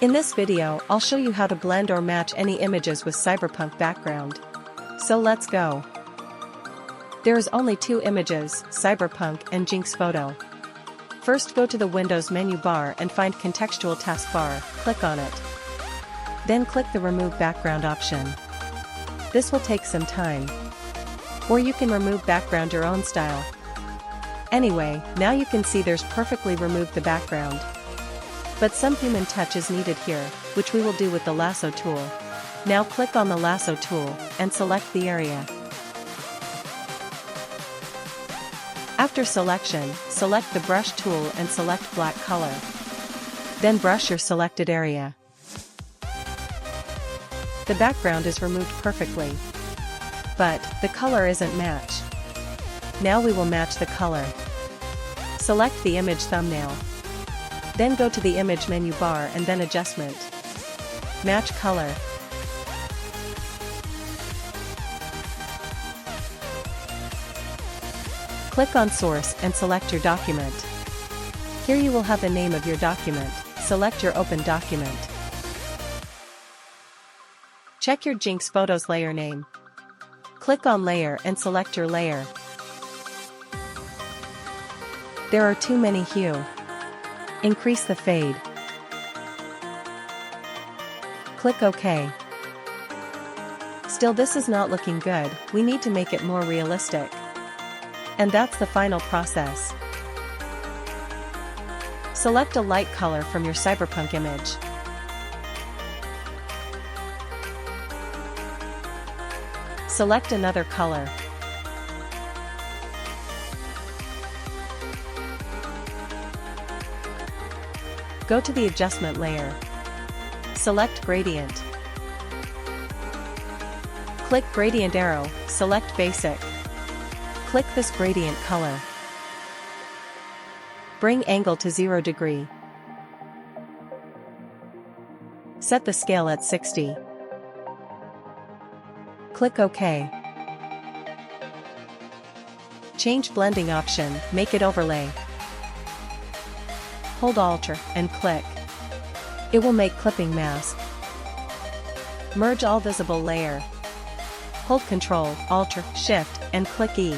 In this video, I'll show you how to blend or match any images with Cyberpunk background. So let's go. There is only two images, Cyberpunk and Jinx photo. First go to the Windows menu bar and find Contextual taskbar, click on it. Then click the Remove Background option. This will take some time. Or you can remove background your own style. Anyway, now you can see there's perfectly removed the background. But some human touch is needed here, which we will do with the lasso tool. Now click on the lasso tool, and select the area. After selection, select the brush tool and select black color. Then brush your selected area. The background is removed perfectly. But, the color isn't matched. Now we will match the color. Select the image thumbnail. Then go to the image menu bar and then adjustment. Match color. Click on source and select your document. Here you will have the name of your document, select your open document. Check your Jinx Photos layer name. Click on layer and select your layer. There are too many hue. Increase the fade. Click OK. Still this is not looking good, we need to make it more realistic. And that's the final process. Select a light color from your Cyberpunk image. Select another color. Go to the adjustment layer. Select gradient. Click gradient arrow, select basic. Click this gradient color. Bring angle to 0 degree. Set the scale at 60. Click OK. Change blending option, make it overlay. Hold Alt and click. It will make clipping mask. Merge all visible layer. Hold Ctrl, Alt, Shift, and click E.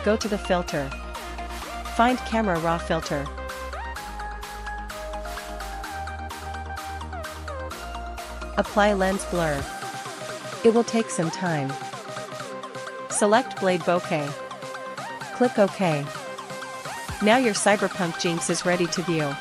Go to the filter. Find Camera Raw filter. Apply lens blur. It will take some time. Select blade bokeh. Click OK. Now your Cyberpunk Jinx is ready to view.